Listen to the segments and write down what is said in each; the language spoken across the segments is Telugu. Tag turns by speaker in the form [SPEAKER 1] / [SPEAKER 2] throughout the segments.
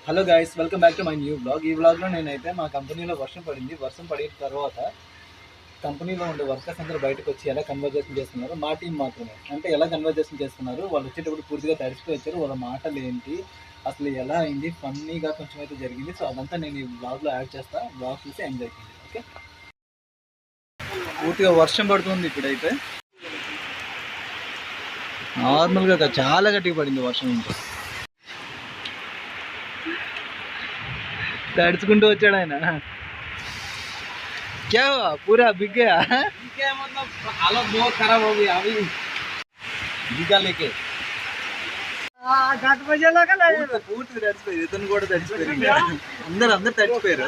[SPEAKER 1] Hello guys, welcome back to my new blog. ఈ బ్లాగ్లో నేనైతే మా కంపెనీలో వర్షం పడింది. వర్షం పడిన తర్వాత కంపెనీలో ఉండే వర్కర్స్ అందరూ బయటకు వచ్చి ఎలా కన్వర్జేషన్ చేస్తున్నారు, మా టీం మాత్రమే. అంటే ఎలా కన్వర్జేషన్ చేస్తున్నారు, వాళ్ళు వచ్చేటప్పుడు పూర్తిగా తడిసిపోయి వచ్చారు. వాళ్ళ మాటలు ఏంటి, అసలు ఎలా అయింది, ఫన్నీగా కొంచెం అయితే జరిగింది. సో అదంతా నేను ఈ బ్లాగ్లో యాడ్ చేస్తాను. బ్లాగ్ చూసి ఎంజాయ్ చేయండి. ఓకే, పూర్తిగా వర్షం పడుతుంది ఇప్పుడైతే. నార్మల్గా చాలా గట్టిగా పడింది వర్షం. ఇంకా तड़चुకుంటూ వచ్చాడు ఆయన. क्या हुआ, पूरा बिक गया? क्या मतलब हालत बहुत खराब हो गई अभी बिका लेके. పూర్తి తడిచిపోయారు. ఇతను కూడా తడిచిపోయారు. అందరు తడిచిపోయారు.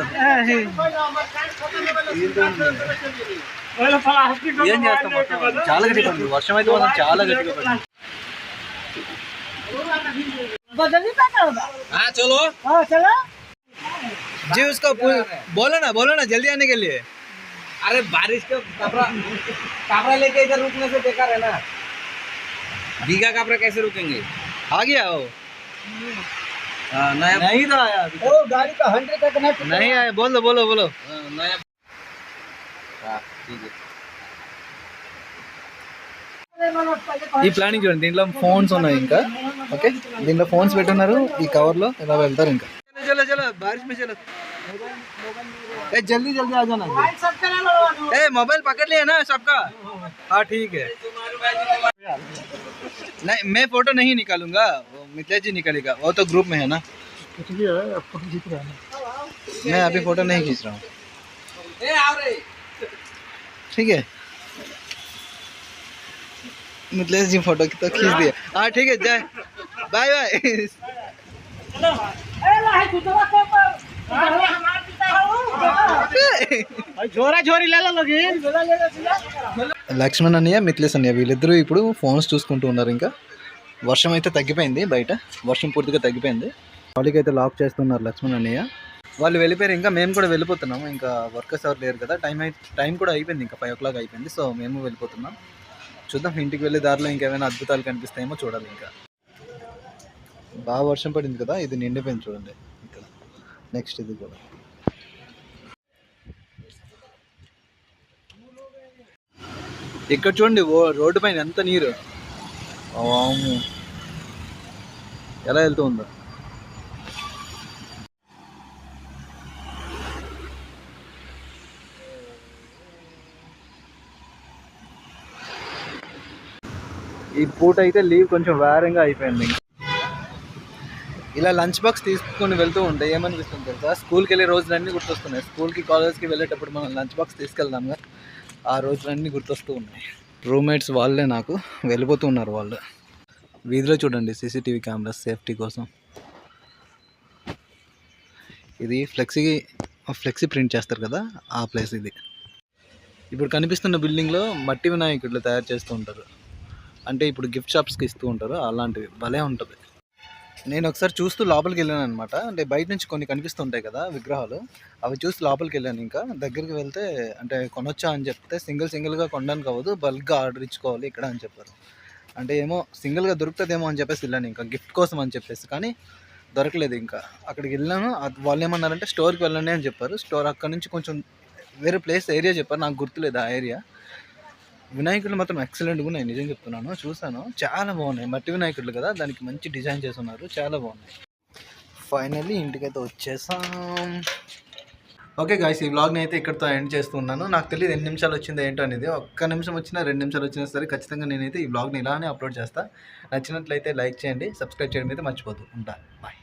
[SPEAKER 1] ఏం చేస్తాం, చాలా గట్టిగా పడింది వర్షం అయితే. మాత్రం చాలా గట్టిగా పడింది. చలో जी, उसको बोलो ना जल्दी आने के लिए. अरे बारिश का कपड़ा लेके इधर रुकने से बेकार है ना. भीगा कपड़ा कैसे रुकेंगे? आ गया वो नया नहीं था आया. ओ गाड़ी का 100 का कनेक्ट नहीं आया. बोलो नया. ठीक है. ఈ ప్లానింగ్ చూడండి. దీంట్లో ఫోన్స్ ఉన్నాయి. ఇంకా ఓకే, దీంట్లో ఫోన్స్ పెట్టున్నారు. ఈ కవర్లో ఇలా వెళ్తారు. ఇంకా चलो बारिश में चलो. जल्दी आ जाना. मोबाइल पकड़ लिया ना सबका? हाँ ठीक है. नहीं, मैं फोटो नहीं निकालूंगा, वो मिथिलेश जी निकालेगा. वो तो ग्रुप में है ना. मैं अभी फोटो नहीं खींच रहा हूँ. ठीक है, मिथिलेश जी फोटो तो खींच दिया. हाँ ठीक है, जय बाय बाय. లక్ష్మణ్ అన్నయ్య, మిథిలేష్ అన్నయ్య వీళ్ళిద్దరూ ఇప్పుడు ఫోన్స్ చూసుకుంటూ ఉన్నారు. ఇంకా వర్షం అయితే తగ్గిపోయింది. బయట వర్షం పూర్తిగా తగ్గిపోయింది. వాళ్ళకి అయితే లాక్ చేస్తున్నారు లక్ష్మణ్ అన్నయ్య. వాళ్ళు వెళ్ళిపోయారు. ఇంకా మేము కూడా వెళ్ళిపోతున్నాము. ఇంకా వర్కర్స్ ఎవరు లేరు కదా. టైం కూడా అయిపోయింది. ఇంకా 5 o'clock అయిపోయింది. సో మేము వెళ్ళిపోతున్నాం. చూద్దాం, ఇంటికి వెళ్ళే దారిలో ఇంకేమైనా అద్భుతాలు కనిపిస్తాయేమో చూడాలి. ఇంకా బాగా వర్షం పడింది కదా, ఇది నిండిపోయింది చూడండి. ఇక్కడ నెక్స్ట్ ఇది కూడా. ఇక్కడ చూడండి, రోడ్డు పైన ఎంత నీరు, ఎలా వెళ్తూ ఉందో. ఈ పూట అయితే లీవ్ కొంచెం వేరంగా అయిపోయింది. ఇలా లంచ్ బాక్స్ తీసుకొని వెళ్తూ ఉంటే ఏమనిపిస్తుంది తెలుసా, స్కూల్కి వెళ్ళే రోజులన్నీ గుర్తొస్తున్నాయి. స్కూల్కి కాలేజ్కి వెళ్ళేటప్పుడు మనం లంచ్ బాక్స్ తీసుకెళ్దాంగా, ఆ రోజులన్నీ గుర్తొస్తూ ఉన్నాయి. రూమ్మేట్స్ వాళ్ళే నాకు వెళ్ళిపోతూ ఉన్నారు. వాళ్ళు వీధిలో చూడండి, సీసీటీవీ కెమెరాస్ సేఫ్టీ కోసం. ఇది ఫ్లెక్సీ ప్రింట్ చేస్తారు కదా, ఆ ప్లేస్ ఇది. ఇప్పుడు కనిపిస్తున్న బిల్డింగ్లో మట్టి వినాయకుట్లు తయారు చేస్తూ ఉంటారు. అంటే ఇప్పుడు గిఫ్ట్ షాప్స్కి ఇస్తూ ఉంటారు. అలాంటివి భలే ఉంటుంది. నేను ఒకసారి చూస్తూ లోపలికి వెళ్ళాను అనమాట. అంటే బయట నుంచి కొన్ని కనిపిస్తుంటాయి కదా విగ్రహాలు, అవి చూసి లోపలికి వెళ్ళాను. ఇంకా దగ్గరికి వెళ్తే అంటే కొనొచ్చా అని చెప్తే సింగిల్గా కొనడానికి అవ్వదు, బల్క్గా ఆర్డర్ ఇచ్చుకోవాలి ఇక్కడ అని చెప్పారు. అంటే ఏమో సింగిల్గా దొరుకుతుందేమో అని చెప్పేసి వెళ్ళాను, ఇంకా గిఫ్ట్ కోసం అని చెప్పేసి. కానీ దొరకలేదు. ఇంకా అక్కడికి వెళ్ళాను. వాళ్ళు ఏమన్నారంటే స్టోర్కి వెళ్ళండి అని చెప్పారు. స్టోర్ అక్కడ నుంచి కొంచెం వేరే ఏరియా చెప్పారు, నాకు గుర్తులేదు ఆ ఏరియా. వినాయకులు మాత్రం ఎక్సలెంట్గా ఉన్నాయి, నిజం చెప్తున్నాను. చూసాను, చాలా బాగున్నాయి. మట్టి వినాయకులు కదా, దానికి మంచి డిజైన్ చేసి ఉన్నారు, చాలా బాగున్నాయి. ఫైనల్లీ ఇంటికైతే వచ్చేసాం. ఓకే గాయ్స్, ఈ వ్లాగ్ని అయితే ఇక్కడితో ఎండ్ చేస్తున్నాను. నాకు తెలియదు ఎన్ని నిమిషాలు వచ్చిందో ఏంటో అనేది. ఒక్క నిమిషం వచ్చినా 2 నిమిషాలు వచ్చినా సరే ఖచ్చితంగా నేనైతే ఈ వ్లాగ్ని ఇలానే అప్లోడ్ చేస్తాను. నచ్చినట్లయితే లైక్ చేయండి, సబ్స్క్రైబ్ చేయడం అయితే మర్చిపోద్దు. ఉంటాను, బాయ్.